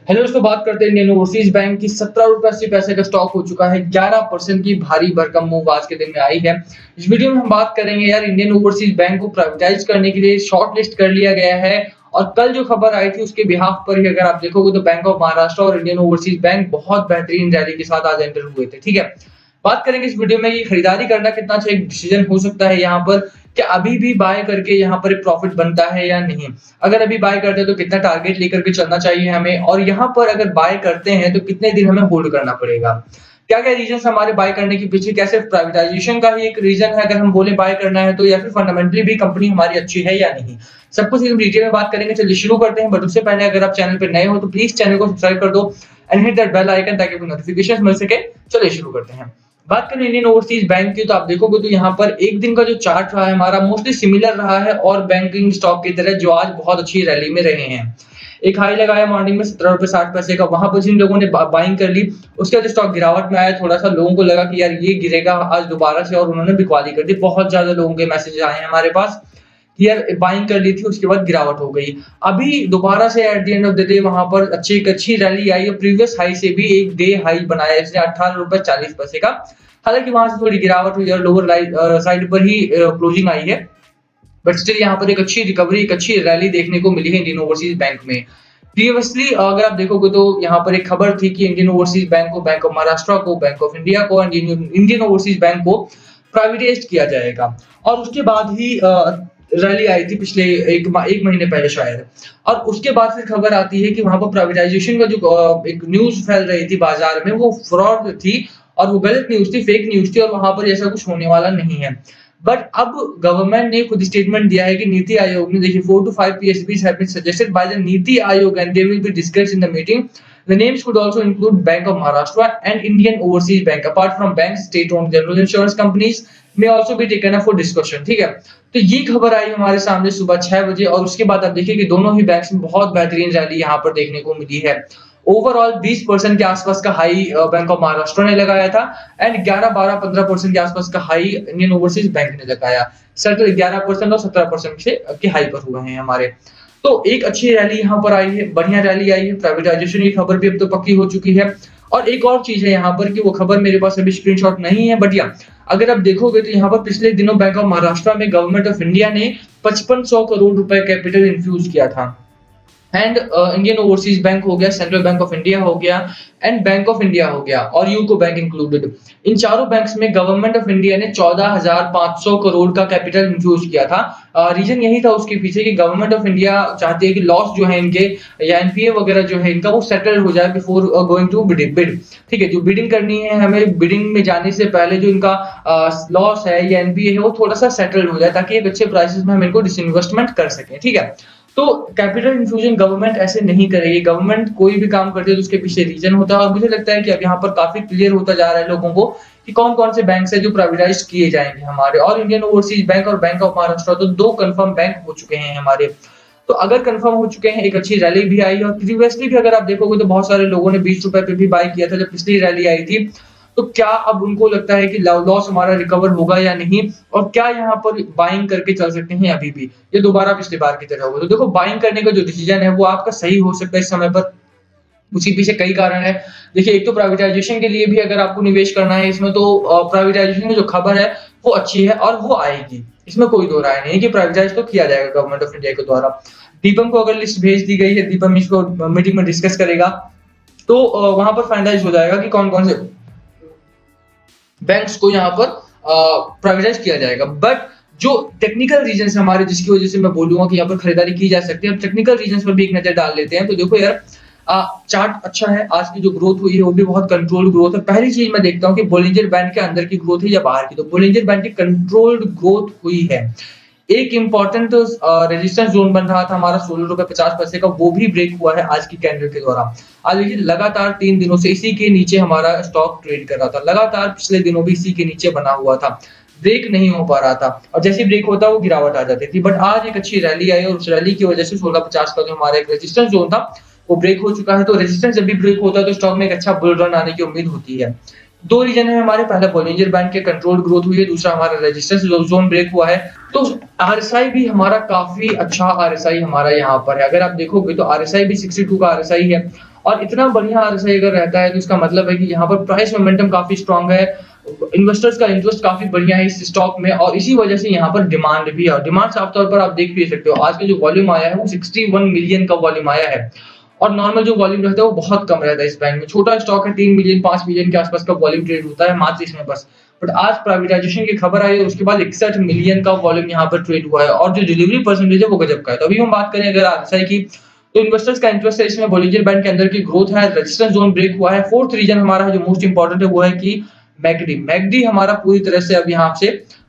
Hello दोस्तों, बात करते हैं इंडियन ओवरसीज बैंक की। 17 रुपये 80 पैसे का स्टॉक हो चुका है। 11% की भारी भरकम मूव आज के दिन में आई है। इस वीडियो में हम बात करेंगे यार, इंडियन ओवरसीज बैंक को प्राइवेटाइज करने के लिए शॉर्ट लिस्ट कर लिया गया है। और कल जो खबर आई थी उसके बिहाफ पर ही अगर आप देखोगे तो बैंक ऑफ महाराष्ट्र और इंडियन ओवरसीज बैंक बहुत बेहतरीन रैली के साथ आज एंटर हुए थे। ठीक है, बात करेंगे इस वीडियो में ये खरीदारी करना कितना अच्छा एक डिसीजन हो सकता है यहाँ पर, कि अभी भी बाय करके यहाँ पर एक प्रॉफिट बनता है या नहीं। अगर अभी बाय करते हैं तो कितना टारगेट लेकर के चलना चाहिए हमें, और यहाँ पर अगर बाय करते हैं तो कितने दिन हमें होल्ड करना पड़ेगा। क्या क्या रीजन हमारे बाय करने के पीछे, क्या सिर्फ प्राइवेटाइजेशन का ही एक रीजन है अगर हम बोले बाय करना है तो, या फिर फंडामेंटली भी कंपनी हमारी अच्छी है या नहीं। सब कुछ हम डिटेल में बात करेंगे। चलिए शुरू करते हैं, बट उससे पहले अगर आप चैनल पर नए हो तो प्लीज चैनल को सब्सक्राइब कर दो and hit that bell icon ताकि आपको नोटिफिकेशन मिल सके। चलिए शुरू करते हैं। बात करें इंडियन ओवरसीज बैंक की तो आप देखोगे तो यहाँ पर एक दिन का जो चार्ट रहा है हमारा मोस्टली सिमिलर रहा है और बैंकिंग स्टॉक की तरह जो आज बहुत अच्छी रैली में रहे हैं। एक हाई लगाया मॉर्निंग में 17 रुपए 60 पैसे का, वहां पर जिन लोगों ने बाइंग कर ली उसके बाद स्टॉक गिरावट में आया। थोड़ा सा लोगों को लगा कि यार ये गिरेगा आज दोबारा से, और उन्होंने बिकवाली कर दी। बहुत ज्यादा लोगों के मैसेज आए हैं हमारे पास, यार बाइंग कर ली थी उसके बाद गिरावट हो गई। अभी दोबारा से at the end of the day वहां पर अच्छी रैली आई और प्रीवियस हाई से भी एक डे हाई बनाया इसने 18 रुपए 40 पैसे का। हालांकि वहां से थोड़ी गिरावट हुई और लोअर साइड पर ही क्लोजिंग आई है, बट स्टिल यहाँ पर एक अच्छी रिकवरी, एक अच्छी रैली देखने को मिली है इंडियन ओवरसीज बैंक में। प्रीवियसली अगर आप देखोगे तो यहाँ पर एक खबर थी कि इंडियन ओवरसीज बैंक को, बैंक ऑफ महाराष्ट्र को, बैंक ऑफ इंडिया को एंड इंडियन ओवरसीज बैंक को प्राइवेटाइज किया जाएगा। और उसके बाद ही रैली आई थी पिछले एक महीने पहले शायद। और उसके बाद फिर खबर आती है कि वहां पर प्राइवेटाइजेशन का जो एक न्यूज फैल रही थी बाजार में वो फ्रॉड थी और वो गलत न्यूज थी, फेक न्यूज थी, और वहां पर ऐसा कुछ होने वाला नहीं है। बट अब गवर्नमेंट ने खुद स्टेटमेंट दिया है कि नीति आयोग ने, देखिए 4 to 5 PSBs have been suggested by the NITI Aayog and they will be discussed in the meeting. The names could also include Bank of Maharashtra and Indian Overseas Bank. Apart from banks, state-owned general insurance companies may also be taken up for discussion. ठीक है, तो ये खबर आई हमारे सामने सुबह 6 बजे, और उसके बाद आप देखिए कि दोनों ही बैंक्स में बहुत बेहतरीन रैली यहाँ पर देखने को मिली है। ओवरऑल 20% के आसपास का हाई बैंक ऑफ महाराष्ट्र ने लगाया था एंड 11 12 15% के आसपास का हाई इंडियन ओवरसीज बैंक ने लगाया। सेटल 11% और 17% से के हाई पर हुए हैं हमारे। तो एक अच्छी रैली यहाँ पर आई है, बढ़िया रैली आई है। प्राइवेटाइजेशन की खबर भी अब तो पक्की हो चुकी है। और एक और चीज है यहाँ पर कि वो खबर मेरे पास अभी स्क्रीनशॉट नहीं है, बट या अगर आप देखोगे तो यहाँ पर पिछले दिनों बैंक ऑफ महाराष्ट्र में गवर्नमेंट ऑफ इंडिया ने 5500 करोड़ रुपए कैपिटल इन्फ्यूज किया था। एंड इंडियन ओवरसीज बैंक हो गया, सेंट्रल बैंक ऑफ इंडिया हो गया एंड बैंक ऑफ इंडिया हो गया और यूको बैंक इंक्लूडेड। इन चारों बैंक्स में गवर्नमेंट ऑफ इंडिया ने 14,500 करोड़ का कैपिटल इन्फ्यूज किया था। रीजन यही था उसके पीछे कि गवर्नमेंट ऑफ इंडिया चाहती है कि लॉस जो है इनके या एनपीए वगैरह जो है इनका वो सेटल हो जाए बिफोर गोइंग टू बिड। ठीक है, जो बिडिंग करनी है हमें, बिडिंग में जाने से पहले जो इनका लॉस है या एनपीए है वो थोड़ा सा सेटल हो जाए ताकि एक अच्छे प्राइसेस में हम इनको डिसइन्वेस्टमेंट कर सकें। ठीक है, तो कैपिटल इन्फ्यूजन गवर्नमेंट ऐसे नहीं करेगी। गवर्नमेंट कोई भी काम करती है तो उसके पीछे रीजन होता है, और मुझे लगता है कि अब यहाँ पर काफी क्लियर होता जा रहा है लोगों को कि कौन कौन से बैंक है जो प्राइवेटाइज किए जाएंगे हमारे। और इंडियन ओवरसीज बैंक और बैंक ऑफ महाराष्ट्र तो दो कंफर्म बैंक हो चुके हैं हमारे। तो अगर कंफर्म हो चुके हैं, एक अच्छी रैली भी आई है। और प्रीवियसली भी अगर आप देखोगे तो बहुत सारे लोगों ने 20 रुपए पे भी बाय किया था जब पिछली रैली आई थी। तो क्या अब उनको लगता है कि लॉस हमारा रिकवर होगा या नहीं, और क्या यहाँ पर बाइंग करके चल सकते हैं अभी भी, ये दोबारा पिछली बार की तरह होगा। तो देखो, बाइंग करने का जो डिसीजन है वो आपका सही हो सकता है इस समय पर। उसी पीछे कई कारण है। देखिए, एक तो प्राइवेटाइजेशन के लिए भी अगर आपको निवेश करना है इसमें, तो प्राइवेटाइजेशन की जो खबर है वो अच्छी है और वो आएगी, इसमें कोई दो राय नहीं है कि प्राइवेटाइज तो किया जाएगा गवर्नमेंट ऑफ इंडिया के द्वारा। दीपम को अगर लिस्ट भेज दी गई है, दीपम इसको मीटिंग में डिस्कस करेगा, तो वहां पर फाइनलाइज हो जाएगा कि कौन कौन से बैंक्स को यहाँ पर प्राइवेटाइज किया जाएगा। बट जो टेक्निकल रीजन हमारे, जिसकी वजह से मैं बोलूंगा कि यहाँ पर खरीदारी की जा सकती है, अब टेक्निकल रीजन पर भी एक नजर डाल लेते हैं। तो देखो यार, चार्ट अच्छा है, आज की जो ग्रोथ हुई है वो भी बहुत कंट्रोल्ड ग्रोथ है। पहली चीज मैं देखता हूँ कि बोलिंजर बैंड के अंदर की ग्रोथ है या बाहर की, तो बोलिंजर बैंड की कंट्रोल्ड ग्रोथ हुई है। एक इंपॉर्टेंट रेजिस्टेंस जोन बन रहा था हमारा 16 रुपए 50 पैसे का, वो भी ब्रेक हुआ है आज की कैंडल के द्वारा। आज देखिए, लगातार 3 दिनों से इसी के नीचे हमारा स्टॉक ट्रेड कर रहा था, लगातार पिछले दिनों भी इसी के नीचे बना हुआ था, ब्रेक नहीं हो पा रहा था, और जैसे ब्रेक होता वो गिरावट आ जाती थी। बट आज एक अच्छी रैली आई और उस रैली की वजह से 16.50 का जो हमारा एक रेजिस्टेंस जोन था वो ब्रेक हो चुका है। तो रेजिस्टेंस जब भी ब्रेक होता है तो स्टॉक में एक अच्छा बुल रन आने की उम्मीद होती है। दो रीजन है हमारे, पहला बॉलिंजर बैंड के कंट्रोल ग्रोथ हुई है, दूसरा हमारा रेजिस्टेंस जोन ब्रेक हुआ है। तो आरएसआई भी हमारा काफी अच्छा आरएसआई हमारा यहाँ पर है। अगर आप देखोगे तो आरएसआई भी 62 का आरएसआई है, और इतना बढ़िया आरएसआई अगर रहता है तो इसका मतलब है कि यहाँ पर प्राइस मोमेंटम काफी स्ट्रांग है, इन्वेस्टर्स का इंटरेस्ट काफी बढ़िया है इस स्टॉक में, और इसी वजह से यहाँ पर डिमांड भी है। डिमांड साफ तौर पर आप देख भी सकते हो, आज का जो वॉल्यूम आया है वो 61 मिलियन का वॉल्यूम आया है, और नॉर्मल जो वॉल्यूम रहता है वो बहुत कम रहता है इस बैंक में। छोटा स्टॉक है, 3 मिलियन 5 मिलियन के आसपास का वॉल्यूम ट्रेड होता है मात्र इसमें बस। बट आज प्राइवेटाइजेशन की खबर आई है, उसके बाद 61 मिलियन का वॉल्यूम यहाँ पर ट्रेड हुआ है, और जो डिलीवरी परसेंटेज है वो गजब का है। तो अभी हम बात करें अगर आरएसआई की, तो इन्वेस्टर्स का इंटरेस्ट है इसमें, बॉलिंजर बैंड के अंदर की ग्रोथ है, रेजिस्टेंस जोन ब्रेक हुआ है। फोर्थ रीजन हमारा है जो मोस्ट इंपॉर्टेंट है वो है कि मैकडी हमारा पूरी तरह से अब यहाँ से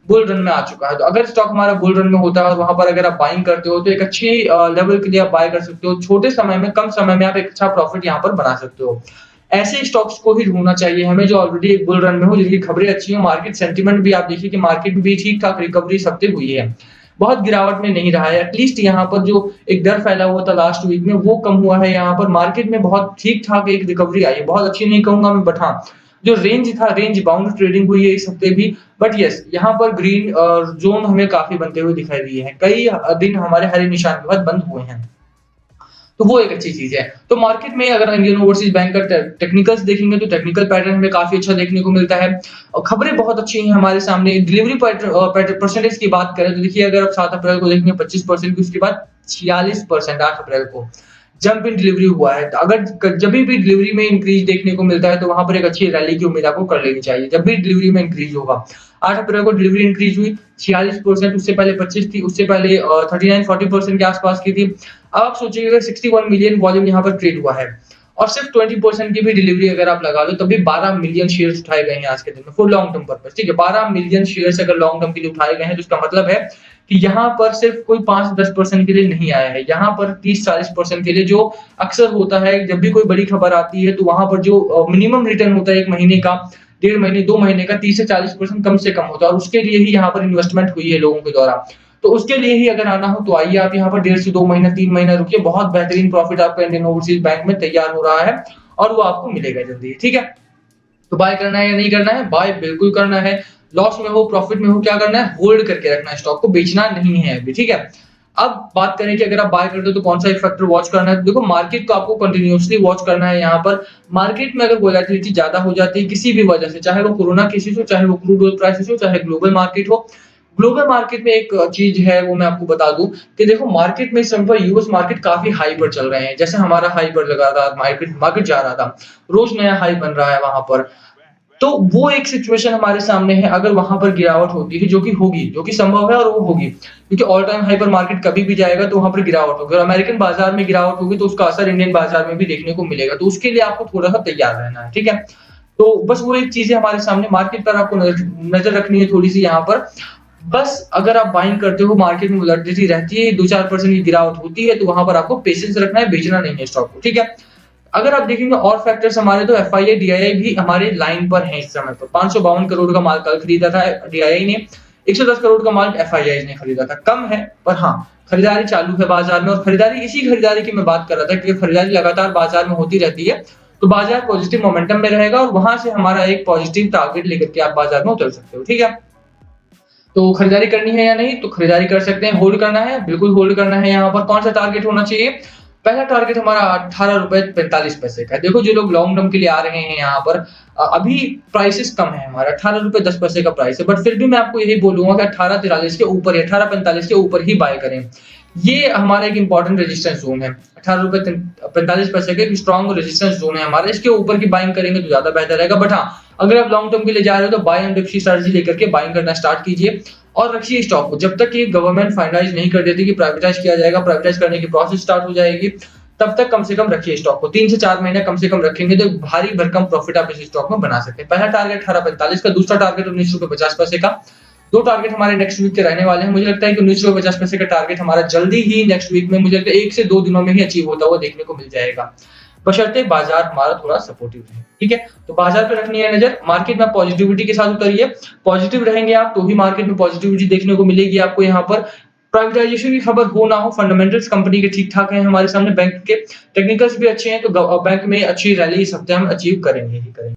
बुल रन में आ चुका है। तो अगर स्टॉक हमारा बुल रन में होता है और वहां पर अगर आप बाइंग करते हो तो एक अच्छी लेवल के लिए आप बाय कर सकते हो, छोटे समय में कम समय में आप एक अच्छा प्रॉफिट यहाँ पर बना सकते हो। ऐसे स्टॉक्स को ही ढूंढना चाहिए हमें जो ऑलरेडी एक बुल रन में हो, जिनकी खबरें अच्छी हो, मार्केट सेंटीमेंट भी आप देखिए कि मार्केट में भी ठीक ठाक रिकवरी इस हफ्ते हुई है, बहुत गिरावट में नहीं रहा है। एटलीस्ट यहाँ पर जो एक डर फैला हुआ था लास्ट वीक में वो कम हुआ है, यहाँ पर मार्केट में बहुत ठीक ठाक एक रिकवरी आई है, बहुत अच्छी नहीं कहूंगा मैं, बट हाँ जो रेंज था, रेंज बाउंड ट्रेडिंग हुई है इस हफ्ते भी। बट यस, यहाँ पर ग्रीन जोन हमें काफी बनते हुए दिखाई दिए हैं, कई दिन हमारे हरे निशान के बाद बंद हुए हैं, तो वो एक अच्छी चीज है। तो मार्केट में अगर इंडियन ओवरसीज बैंक का टेक्निकल्स देखेंगे तो टेक्निकल पैटर्न हमें काफी अच्छा देखने को मिलता है, और खबरें बहुत अच्छी हैं हमारे सामने। डिलीवरी परसेंटेज की बात करें तो देखिए अगर आप 7 अप्रैल को देखेंगे 25% की, उसके बाद 46% 8 अप्रैल को जंप इन डिलीवरी हुआ है। तो अगर जब भी डिलीवरी में इंक्रीज देखने को मिलता है तो वहां पर एक अच्छी रैली की उम्मीद आपको कर लेनी चाहिए, जब भी डिलीवरी में इंक्रीज होगा। 8 अप्रैल को डिलीवरी इंक्रीज हुई 46%, उससे पहले 25 थी, उससे पहले 39-40% के आसपास की थी। अब आप सोचिए अगर 61 मिलियन वॉल्यूम यहाँ पर ट्रेड हुआ है और सिर्फ 20% की भी डिलीवरी अगर आप लगा लो तब भी 12 मिलियन शेयर्स उठाए गए हैं आज के दिन में फॉर लॉन्ग टर्म पर्पस। ठीक है, 12 मिलियन शेयर्स अगर लॉन्ग टर्म के लिए उठाए गए हैं तो इसका मतलब है कि यहाँ पर सिर्फ कोई 5-10% के लिए नहीं आया है, यहाँ पर 30-40% के लिए, जो अक्सर होता है जब भी कोई बड़ी खबर आती है तो वहां पर जो मिनिमम रिटर्न होता है 1 महीने का, 1.5 महीने 2 महीने का 30 से 40% कम से कम होता है, और उसके लिए ही यहाँ पर इन्वेस्टमेंट हुई है लोगों के द्वारा। तो उसके लिए ही अगर आना हो तो आइए आप यहाँ पर 1.5 से 2 महीना 3 महीना रुकिए, बहुत बेहतरीन प्रॉफिट आपका इंडियन ओवरसीज बैंक में तैयार हो रहा है और वो आपको मिलेगा जल्दी। ठीक है, तो बाय करना है या नहीं करना है? बाय बिल्कुल करना है, लॉस में हो प्रॉफिट में हो क्या करना है? होल्ड करके रखना है, स्टॉक को बेचना नहीं है अभी। ठीक है, अब बात करें कि अगर आप बाय करते हो तो कौन सा एक फैक्टर वॉच करना है। देखो मार्केट को आपको कंटिन्यूअसली वॉच करना है। यहाँ पर मार्केट में अगर वोलेटिलिटी ज्यादा हो जाती है किसी भी वजह से, चाहे वो कोरोना केसेस हो, चाहे वो क्रूड ऑयल प्राइसेस हो, चाहे ग्लोबल मार्केट हो, ग्लोबल मार्केट में एक चीज है वो मैं आपको बता दूं कि देखो मार्केट में इस समय पर यूएस मार्केट काफी हाई पर चल रहे हैं, जैसे हमारा हाई पर लगा था, मार्केट जा रहा था, रोज नया हाई बन रहा है वहां पर। तो वो एक सिचुएशन हमारे सामने है, अगर वहां पर गिरावट होती है जो कि होगी, जो कि संभव है और वो होगी, क्योंकि ऑल टाइम हाई पर मार्केट कभी भी जाएगा तो वहां पर गिरावट होगी, और अमेरिकन बाजार में गिरावट होगी तो उसका असर इंडियन बाजार में भी देखने को मिलेगा। तो उसके लिए आपको थोड़ा सा तैयार रहना है। ठीक है, तो बस वो एक चीज है हमारे सामने, मार्केट पर आपको नजर रखनी है थोड़ी सी यहाँ पर। बस अगर आप बाइंग करते हो, मार्केट में वोलेटिलिटी रहती है, 2-4% की गिरावट होती है, तो वहां पर आपको पेशेंस रखना है, बेचना नहीं है स्टॉक को। ठीक है, अगर आप देखेंगे और फैक्टर्स हमारे, तो एफआईआई डीआईआई भी हमारे लाइन पर है इस समय पर। 552 करोड़ का माल कल खरीदा था डीआईआई ने, 110 करोड़ का माल एफआईआई ने खरीदा था। कम है पर हाँ खरीदारी चालू है बाजार में, और खरीदारी इसी खरीदारी की मैं बात कर रहा था कि खरीदारी लगातार बाजार में होती रहती है तो बाजार पॉजिटिव मोमेंटम में रहेगा, और वहां से हमारा एक पॉजिटिव टारगेट लेकर के आप बाजार में उतर सकते हो। ठीक है, तो खरीदारी करनी है या नहीं? तो खरीदारी कर सकते हैं। होल्ड करना है? बिल्कुल होल्ड करना है। यहाँ पर कौन सा टारगेट होना चाहिए? पहला टारगेट हमारा 18.45 रुपए का है। देखो जो लोग लॉन्ग टर्म के लिए आ रहे हैं यहाँ पर, अभी प्राइसेस कम है, हमारा 18.10 रुपए का प्राइस है, बट फिर भी मैं आपको यही बोलूंगा कि 18.43 के ऊपर या 18.45 के ऊपर ही बाय करें। ये हमारा एक इंपॉर्टेंट रेजिस्टेंस जोन है, 18 रुपए 45 पैसे का स्ट्रॉन्ग रेजिस्टेंस जोन है हमारा, इसके ऊपर की बाइंग करेंगे तो ज्यादा बेहतर रहेगा। बट हाँ, अगर आप लॉन्ग टर्म के लिए जा रहे हो तो बाय एंड रिस्क स्ट्रेटजी लेकर के बाइंग करना स्टार्ट कीजिए, और रखिए स्टॉक को जब तक कि गवर्नमेंट फाइनलाइज नहीं कर देती कि प्राइवेटाइज किया जाएगा, प्राइवेटाइज करने की प्रोसेस स्टार्ट हो जाएगी, तब तक कम से कम रखिए स्टॉक को। 3 से 4 महीने कम से कम रखेंगे तो भारी भरकम प्रॉफिट आप इस स्टॉक में बना सकते हैं। पहला टारगेट 18.45 का, दूसरा टारगेट 19.50 रुपए का। दो टारगेट हमारे नेक्स्ट वीक के रहने वाले हैं। मुझे लगता है कि 19.50 का टारगेट हमारा जल्दी ही नेक्स्ट वीक में, मुझे लगता है 1 से 2 दिनों में ही अचीव होता हुआ देखने को मिल जाएगा, बशर्ते बाजार हमारा थोड़ा सपोर्टिव रहे। ठीक है, तो बाजार पे रखनी है नजर, मार्केट में पॉजिटिविटी के साथ उतरिए, पॉजिटिव रहेंगे आप तो ही मार्केट में पॉजिटिविटी देखने को मिलेगी आपको। यहाँ पर प्राइवेटाइजेशन की खबर हो ना हो, फंडामेंटल्स कंपनी के ठीक ठाक हैं हमारे सामने, बैंक के टेक्निकल्स भी अच्छे हैं, तो बैंक में अच्छी रैली इस हफ्ते हम अचीव करेंगे ही करेंगे।